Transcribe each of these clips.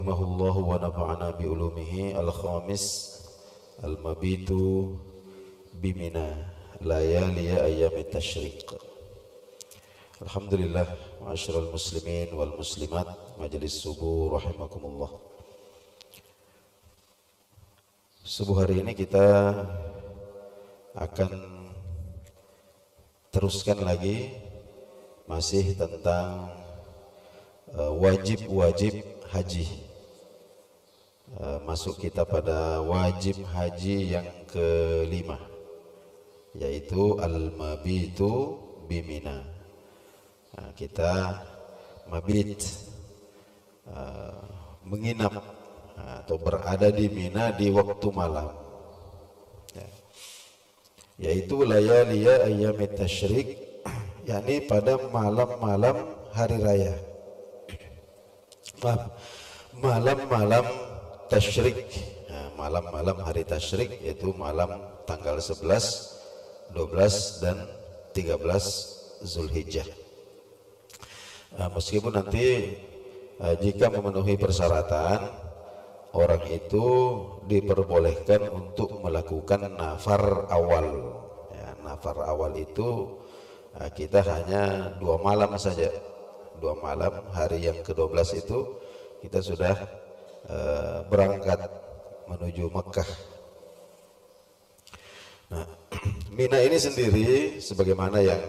rahimahullahu wa nafa'ana bi ulumihi al-khamis al-mabitu bimina layaliya ayyamit tasyriq. Alhamdulillah, ma'asyiral muslimin wal muslimat, majelis subuh rahimakumullah. Subuh hari ini kita akan teruskan lagi masih tentang wajib-wajib haji. Masuk kita pada wajib haji yang kelima, yaitu al-mabitu bimina. Kita mabit, menginap atau berada di Mina di waktu malam, yaitu layaliya ayyamit tasyriq, yakni pada malam-malam hari raya, malam-malam tasyrik, malam-malam hari tasyrik, yaitu malam tanggal 11, 12 dan 13 Zulhijjah. Meskipun nanti jika memenuhi persyaratan, orang itu diperbolehkan untuk melakukan nafar awal. Nafar awal itu kita hanya 2 malam saja. 2 malam, hari yang ke-12 itu kita sudah berangkat menuju Mekah. Nah, Mina ini sendiri sebagaimana yang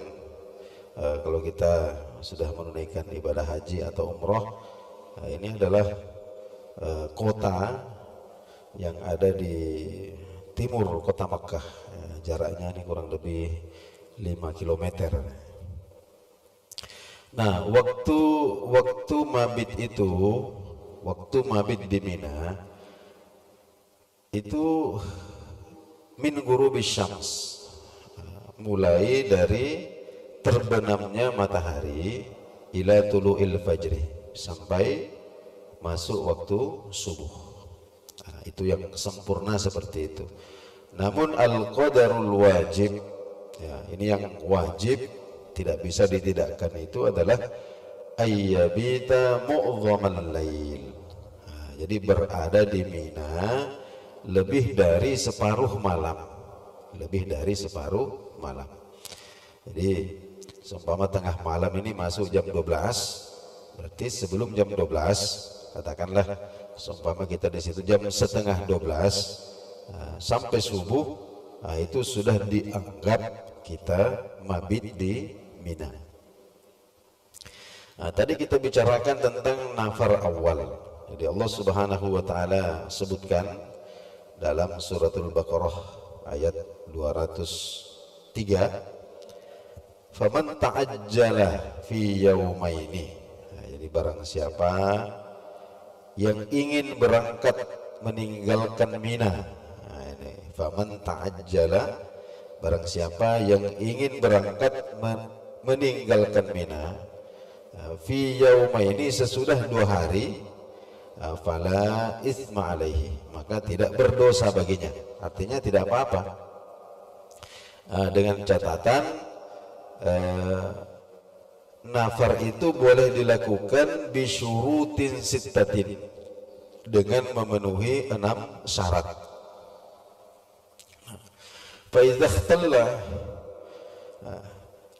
kalau kita sudah menunaikan ibadah haji atau umroh, ini adalah kota yang ada di timur kota Mekah. Jaraknya ini kurang lebih 5 km. Nah, waktu mabit itu, waktu mabit di Mina itu min ghurubis syams, mulai dari terbenamnya matahari ila tulu'il fajri, sampai masuk waktu subuh. Itu yang sempurna seperti itu. Namun al-qadarul wajib, ini yang wajib, tidak bisa ditidakkan, itu adalah ayyabita mu'dhamal lail. Jadi berada di Mina lebih dari separuh malam, lebih dari separuh malam. Jadi seumpama tengah malam ini masuk jam 12, berarti sebelum jam 12, katakanlah seumpama kita di situ jam setengah 12 sampai subuh, itu sudah dianggap kita mabit di Mina. Tadi kita bicarakan tentang nafar awal. Jadi Allah Subhanahu wa taala sebutkan dalam suratul Baqarah ayat 203, faman ta'ajjala fi yaumaini. Jadi barang siapa yang ingin berangkat meninggalkan Mina, faman ta'ajjala, barang siapa yang ingin berangkat meninggalkan Mina fi yaumaini, sesudah 2 hari, fala isma alaihi, maka tidak berdosa baginya. Artinya tidak apa-apa, dengan catatan nafar itu boleh dilakukan bisyurutin sittatin, dengan memenuhi 6 syarat. Fa idza ikhtalla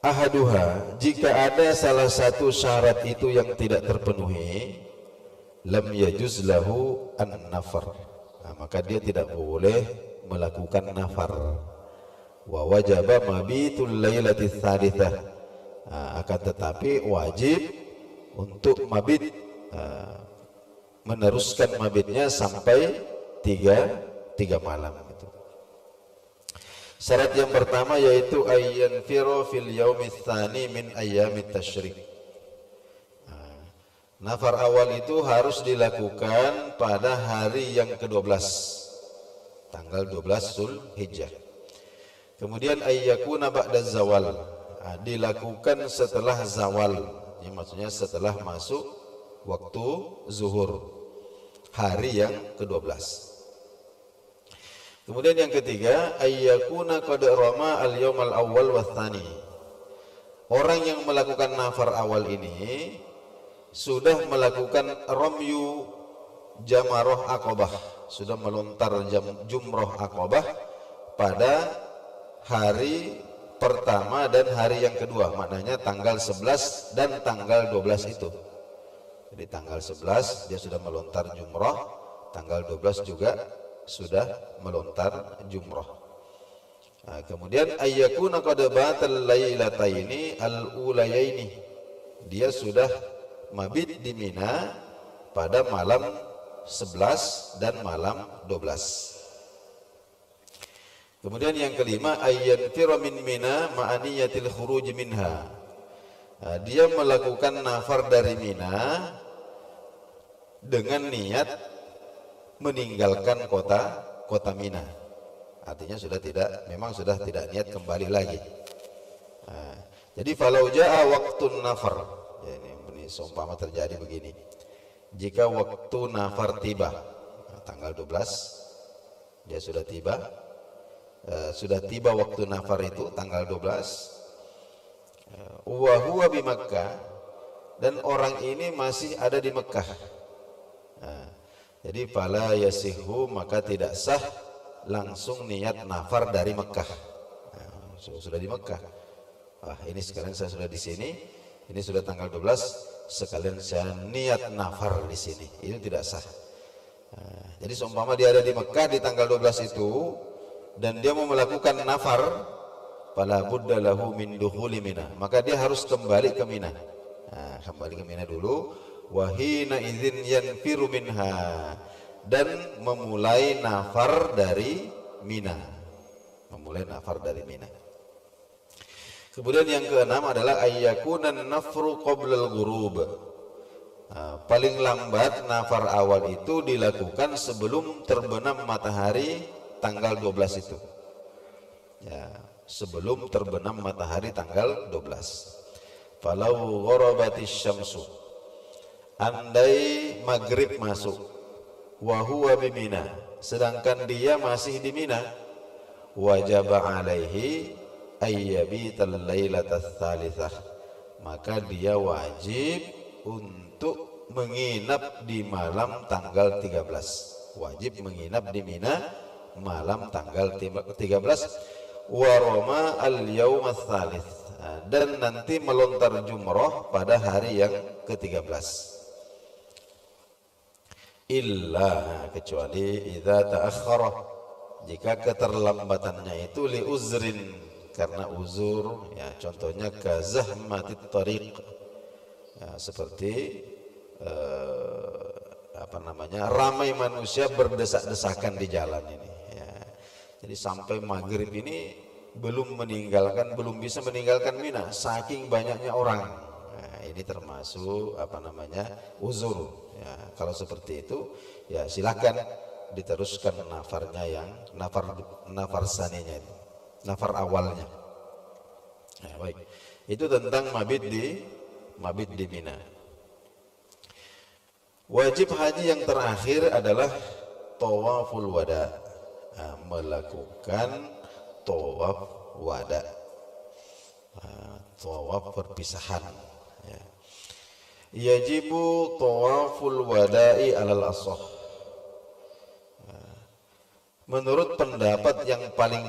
ahaduha, jika ada salah satu syarat itu yang tidak terpenuhi, lam yajuz lahu an-nafar, maka dia tidak boleh melakukan nafar. Wa wajaba mabitul lailati tsalitsah, akan tetapi wajib untuk mabit, meneruskan mabitnya sampai 3 malam. Syarat yang pertama yaitu ayyan firo fil yaumits tsani min ayyamit tasyrik. Nafar awal itu harus dilakukan pada hari yang ke-12, tanggal 12 Zulhijjah. Kemudian ayyakuna ba'da zawal, dilakukan setelah zawal, ini maksudnya setelah masuk waktu zuhur, hari yang ke-12. Kemudian yang ketiga, ayyakuna qad rama al-yawmal awwal wa tsani. Orang yang melakukan nafar awal ini sudah melakukan ramyu Jamarah Aqabah, sudah melontar jumroh Aqabah pada hari pertama dan hari yang kedua, maknanya tanggal 11 dan tanggal 12 itu. Jadi tanggal 11 dia sudah melontar jumroh, tanggal 12 juga sudah melontar jumroh. Nah, kemudian ayyakuna qad batal lailataini al-ulayaini, dia sudah mabit di Mina pada malam 11 dan malam 12. Kemudian yang kelima, ayyanfira min Mina ma'aniyatil khuruj minha. Nah, dia melakukan nafar dari Mina dengan niat meninggalkan kota Mina. Artinya memang sudah tidak niat kembali lagi. Nah, jadi falau jaa waktun nafar, ya, ini seumpama terjadi begini. Jika waktu nafar tiba, nah, tanggal 12 dia sudah tiba. Sudah tiba waktu nafar itu tanggal 12, wa huwa bi Makkah, dan orang ini masih ada di Mekah. Nah, jadi fala yasihu, maka tidak sah langsung niat nafar dari Mekah. Nah, sudah di Mekah. Ini sekarang saya sudah di sini, ini sudah tanggal 12, sekalian saya niat nafar di sini. Itu tidak sah. Nah, jadi seumpama dia ada di Mekah di tanggal 12 itu dan dia mau melakukan nafar, fala budda lahu min dukhuli Mina, maka dia harus kembali ke Mina. Nah, kembali ke Mina dulu, wa hina idzin yanfiru minha, dan memulai nafar dari Mina. Memulai nafar dari Mina. Kemudian yang keenam adalah ayyakunan nafru qoblal ghurub. Nah, paling lambat nafar awal itu dilakukan sebelum terbenam matahari tanggal 12 itu. Ya, sebelum terbenam matahari tanggal 12. Falau gharabatis syamsu, andai maghrib masuk, wa huwa bi Mina, sedangkan dia masih di Mina, wajaba alaihi ayyabital lailatas tsalitsah, maka dia wajib untuk menginap di malam tanggal 13. Wajib menginap di Mina malam tanggal 13, waroma al-yaum ats-tsalits, dan nanti melontar jumroh pada hari yang ke-13. Illa, kecuali idza ta'akhkhara, jika keterlambatannya itu li uzrin, karena uzur, ya, contohnya kazahmatit tariq, ya, seperti ramai manusia berdesak-desakan di jalan ini. Jadi sampai maghrib ini belum bisa meninggalkan Mina, saking banyaknya orang. Nah, ini termasuk uzur. Ya, kalau seperti itu, ya silakan diteruskan nafarnya, yang nafar saninya itu, nafar awalnya. Nah, baik. Itu tentang mabit di Mina. Wajib haji yang terakhir adalah tawaful wada. Nah, melakukan tawaf wada, tawaf perpisahan. Ya. Yajibu tawaful wada'i alal ashah. Menurut pendapat yang paling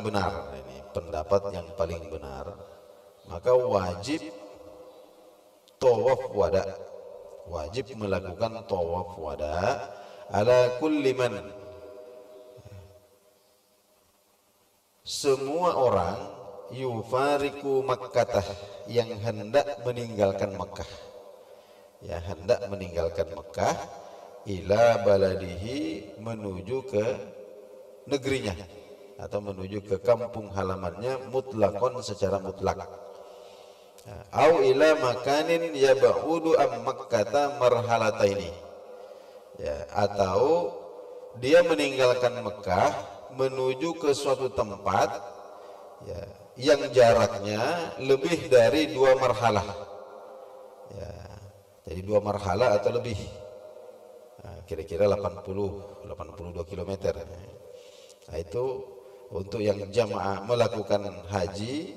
benar, maka wajib tawaf wada, wajib melakukan tawaf wada ala kulli man, semua orang, yufariku Makkah, yang hendak meninggalkan Mekah, ya, hendak meninggalkan Mekah, ila baladihi, menuju ke negerinya atau menuju ke kampung halamannya, mutlakon, secara mutlak. Au ila makanin yab'udu am Makkata marhalataini, ya, atau dia meninggalkan Mekah menuju ke suatu tempat, ya, yang jaraknya lebih dari 2 marhalah, ya, jadi 2 marhalah atau lebih, kira-kira 82 km. Nah, itu untuk yang jamaah melakukan haji,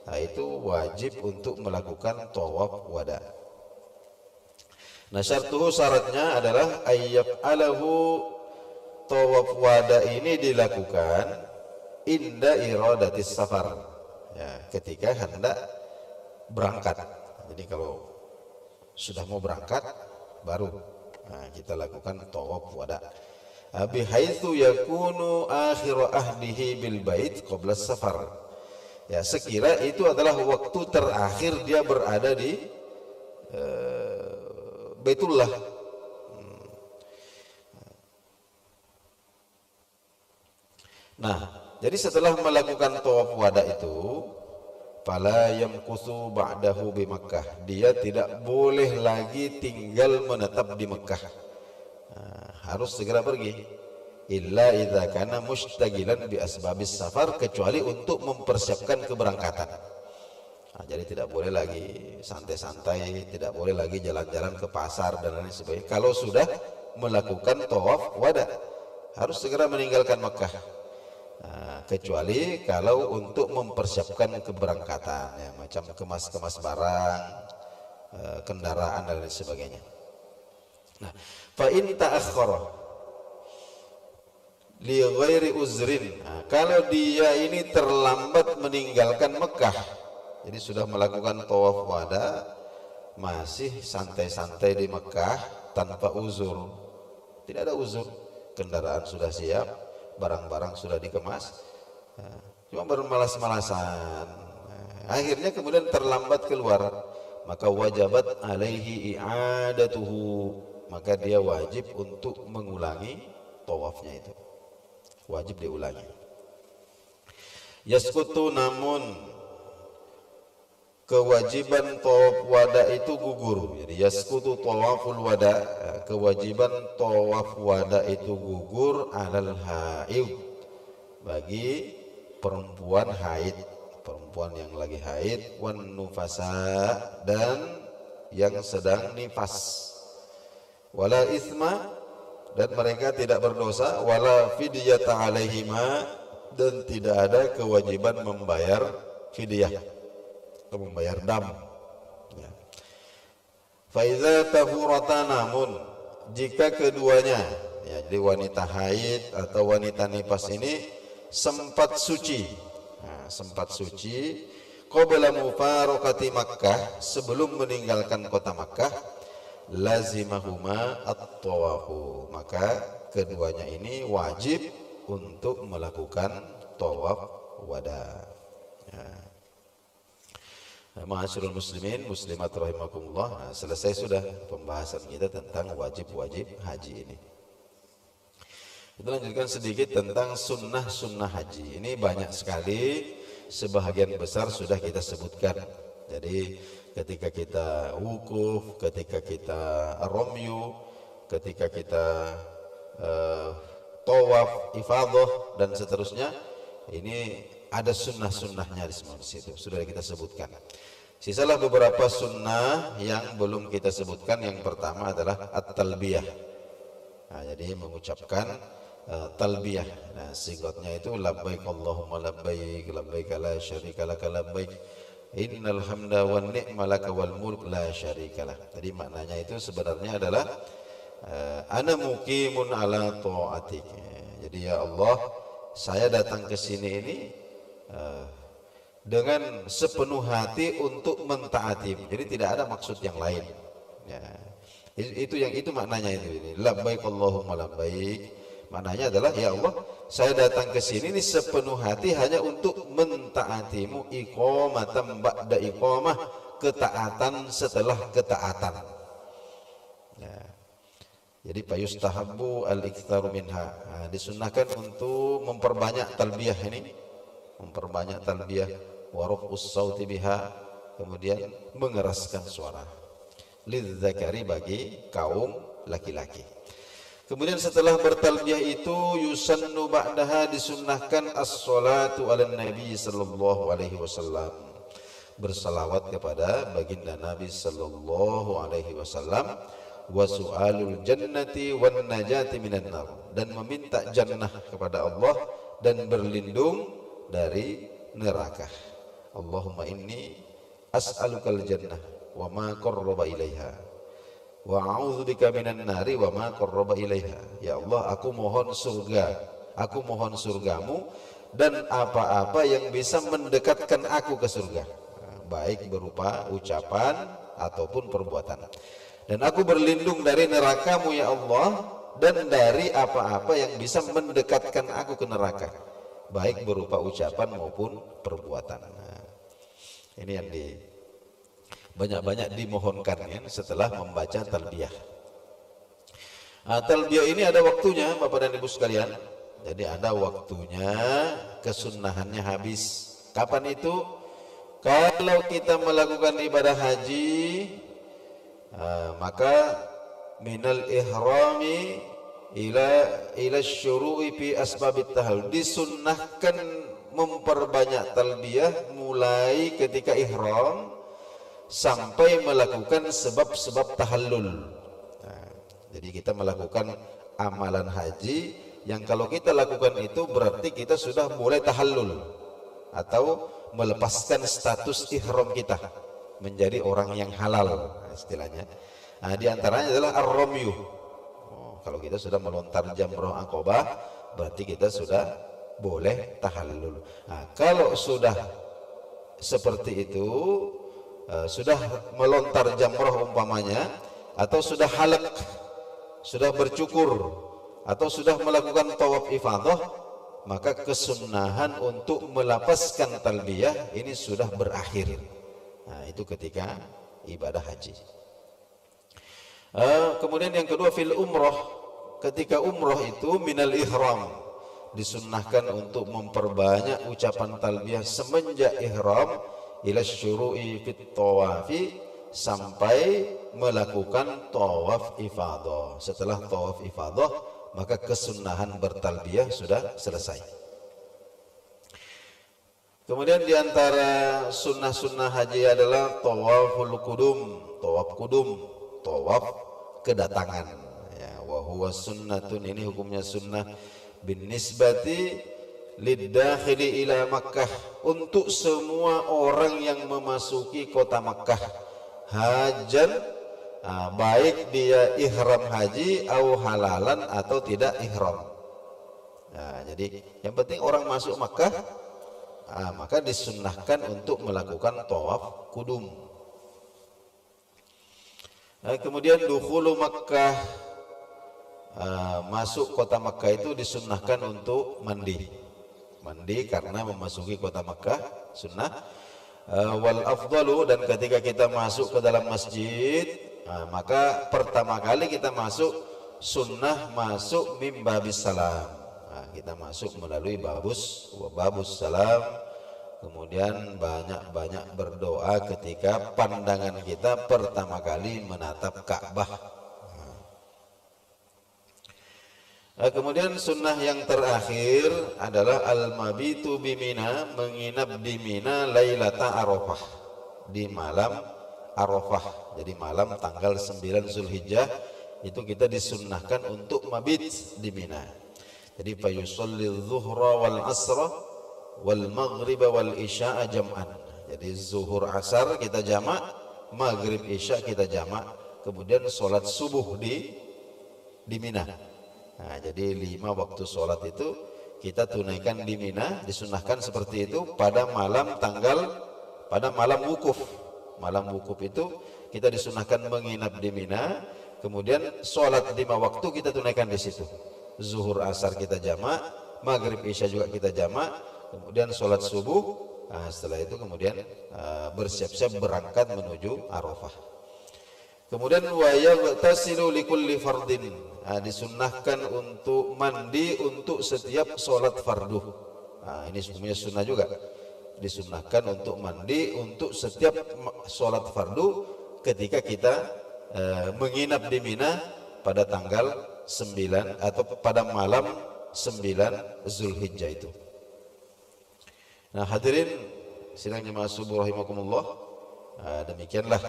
nah, itu wajib untuk melakukan tawaf wada. Nah, syartuhu syaratnya adalah ayyab alahu, tawaf wada ini dilakukan inda iradatis safar, ya, ketika hendak berangkat. Jadi kalau sudah mau berangkat baru kita lakukan tawaf wada. Bihaitsu yakunu akhiru ahdihi bil bait qabla safar. Ya, sekira itu adalah waktu terakhir dia berada di Baitullah. Nah, jadi setelah melakukan tawaf wada itu, fala yamkusu ba'dahu bi Makkah. Dia tidak boleh lagi tinggal menetap di Mekah. Harus segera pergi. Illa idza kana mustagilan bi asbabis safar, kecuali untuk mempersiapkan keberangkatan. Jadi tidak boleh lagi santai-santai, tidak boleh lagi jalan-jalan ke pasar dan lain sebagainya. Kalau sudah melakukan tawaf wada, harus segera meninggalkan Mekah. Kecuali kalau untuk mempersiapkan keberangkatan, ya, macam kemas-kemas barang, kendaraan dan lain sebagainya. Nah, fa in ta'akhkhara li ghairi uzrin. Kalau dia ini terlambat meninggalkan Mekah, jadi sudah melakukan tawaf wada, masih santai-santai di Mekah tanpa uzur, tidak ada uzur, kendaraan sudah siap, barang-barang sudah dikemas, cuma bermalas-malasan, akhirnya kemudian terlambat keluar, maka wajabat alaihi i'adatuhu, maka dia wajib untuk mengulangi tawafnya itu, wajib diulangi. Yaskutu, namun kewajiban tawaf wada itu gugur. Jadi yaskutu tawaful wada, kewajiban tawaf wada itu gugur alal haid, bagi perempuan haid, perempuan yang lagi haid, wan nufasa, dan yang sedang nifas. Wala isma, dan mereka tidak berdosa, wala fidyata alaihima, dan tidak ada kewajiban membayar fidyah, membayar dam. Faiza tahurata, namun jika keduanya, ya, jadi wanita haid atau wanita nifas ini sempat suci, sempat suci qabla mufaraqati Makkah, sebelum meninggalkan kota Makkah, lazimahuma at-tawafu, maka keduanya ini wajib untuk melakukan tawaf wada. Ma'asyiral muslimin muslimat rahimakumullah. Selesai sudah pembahasan kita tentang wajib-wajib haji ini. Kita lanjutkan sedikit tentang sunnah-sunnah haji. Ini banyak sekali, sebahagian besar sudah kita sebutkan. Jadi ketika kita wukuf, ketika kita romyu, ketika kita tawaf ifadah dan seterusnya, ini ada sunnah-sunnahnya di situ, sudah kita sebutkan. Sisalah beberapa sunnah yang belum kita sebutkan. Yang pertama adalah at-talbiyah. Jadi mengucapkan talbiyah. Nah, sigotnya itu labbaik Allahumma labbaik, labbaik la syarika laka labbaik, innal hamda wan ni'ma laka wal mulk la syarikalah. Tadi maknanya itu sebenarnya adalah ana muqimun ala ta'atik. Jadi ya Allah, saya datang ke sini ini dengan sepenuh hati untuk mentaati. Jadi tidak ada maksud yang lain. Ya. Itu maknanya itu. Ini labbaik Allahumma labbaik. Maknanya adalah ya Allah, saya datang ke sini ini sepenuh hati hanya untuk mentaatimu, iqamatan ba'da iqamah, ketaatan setelah ketaatan. Ya. Jadi payustahabbu al-iktsaru minha. Disunnahkan untuk memperbanyak talbiyah ini, memperbanyak talbiyah, wa raf'us sauti biha, kemudian mengeraskan suara, lidzakari, bagi kaum laki-laki. Kemudian setelah bertalbiyah itu, yusannu ba'daha, disunnahkan as-salatu ala nabi sallallahu alaihi wasallam, bersalawat kepada baginda Nabi sallallahu alaihi wasallam, wa su'alul jannati wan najati minan nar, dan meminta jannah kepada Allah dan berlindung dari neraka. Allahumma inni as'alukal jannah wa ma qarraba ilaiha. wa a'udzubika minan nari wa ma qarraba ilaiha. Ya Allah, aku mohon surga, aku mohon surgamu dan apa-apa yang bisa mendekatkan aku ke surga, baik berupa ucapan ataupun perbuatan. Dan aku berlindung dari neraka-Mu ya Allah, dan dari apa-apa yang bisa mendekatkan aku ke neraka, baik berupa ucapan maupun perbuatan. Nah, ini yang banyak-banyak dimohonkan ya, setelah membaca talbiyah. Talbiyah ini ada waktunya Bapak dan Ibu sekalian. Jadi ada waktunya, kesunnahannya habis. Kapan itu? Kalau kita melakukan ibadah haji, maka minal ihrami ila syuru'i fi asbabit tahallul, disunnahkan memperbanyak talbiyah mulai ketika ihram sampai melakukan sebab-sebab tahallul. Nah, jadi kita melakukan amalan haji yang kalau kita lakukan itu berarti kita sudah mulai tahallul atau melepaskan status ihram kita menjadi orang yang halal, istilahnya. Nah, di antaranya adalah ar-ramyu. Kalau kita sudah melontar jamrah Aqabah, berarti kita sudah boleh tahallul. Nah, kalau sudah seperti itu, sudah melontar jamrah umpamanya, atau sudah halaq, sudah bercukur, atau sudah melakukan tawaf ifadah, maka kesunnahan untuk melepaskan talbiyah ini sudah berakhir. Nah, itu ketika ibadah haji. Kemudian yang kedua, fil umrah, ketika umrah itu minal ihram, disunnahkan untuk memperbanyak ucapan talbiyah semenjak ihram ila syuru'i fit tawafi, sampai melakukan tawaf ifadah. Setelah tawaf ifadah, maka kesunnahan bertalbiyah sudah selesai. Kemudian diantara sunnah-sunnah haji adalah tawaful qudum, tawaf qudum, tawaf kedatangan. Ya, wa huwa sunnatun, ini hukumnya sunnah bin nisbati liddakhili ila Makkah, untuk semua orang yang memasuki kota Makkah hajan, baik dia ihram haji atau halalan atau tidak ihram. Nah, jadi yang penting orang masuk Makkah, maka disunnahkan untuk melakukan tawaf kudum. Kemudian dukhulu Makkah, masuk kota Makkah itu disunnahkan untuk mandi karena memasuki kota Makkah sunnah. Wal afdalu, dan ketika kita masuk ke dalam masjid, maka pertama kali kita masuk sunnah masuk mim babis salam. Kita masuk melalui babus salam, kemudian banyak-banyak berdoa ketika pandangan kita pertama kali menatap Ka'bah. Kemudian sunnah yang terakhir adalah al-mabitu bimina, menginap di Mina lailata Arafah, di malam Arafah. Jadi malam tanggal 9 Zulhijjah itu kita disunnahkan untuk mabit di Mina. Jadi fa yusalli adh-dhuhra wal asra wal maghriba wal isya'a jam'an. Jadi zuhur asar kita jamak, maghrib isya kita jamak, kemudian sholat subuh di Mina. Nah, jadi 5 waktu sholat itu kita tunaikan di Mina, disunnahkan seperti itu pada malam wukuf. Malam wukuf itu kita disunnahkan menginap di Mina, kemudian sholat 5 waktu kita tunaikan di situ. Zuhur asar kita jamak, maghrib isya juga kita jamak, kemudian sholat subuh. Nah, setelah itu kemudian bersiap-siap berangkat menuju Arafah. Kemudian wa yaghtasilu likulli fardin, disunnahkan untuk mandi untuk setiap sholat fardu. Ini sebenarnya sunnah juga, disunnahkan untuk mandi untuk setiap sholat fardu ketika kita menginap di Mina pada tanggal 9 atau pada malam 9 Zulhijjah itu. Nah, hadirin sidang jemaah subuh rahimakumullah, demikianlah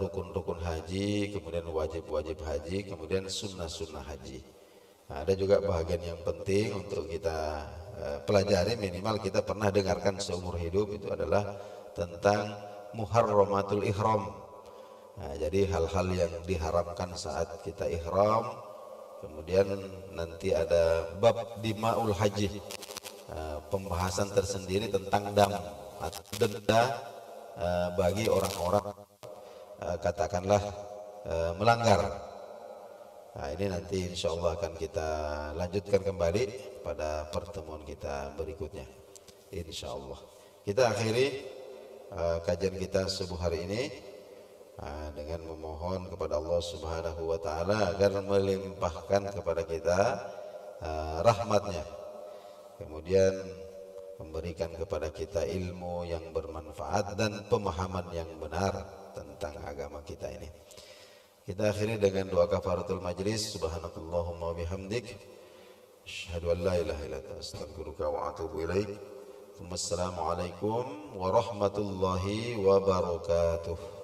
rukun-rukun haji, kemudian wajib-wajib haji, kemudian sunnah-sunnah haji. Nah, ada juga bahagian yang penting untuk kita pelajari, minimal kita pernah dengarkan seumur hidup, itu adalah tentang muharramatul ihram. Nah, jadi hal-hal yang diharamkan saat kita ihram. Kemudian nanti ada bab dimaul haji, pembahasan tersendiri tentang dam atau denda bagi orang-orang katakanlah melanggar. Nah, ini nanti insya Allah akan kita lanjutkan kembali pada pertemuan kita berikutnya. Insya Allah. Kita akhiri kajian kita subuh hari ini dengan memohon kepada Allah Subhanahu wa taala agar melimpahkan kepada kita rahmatnya, kemudian memberikan kepada kita ilmu yang bermanfaat dan pemahaman yang benar tentang agama kita ini. Kita akhiri dengan doa kafaratul majlis. Subhanakallahumma bihamdik asyhadu an la ilaha illa anta astaghfiruka wa atubu ilaik. Wassalamualaikum warahmatullahi wabarakatuh.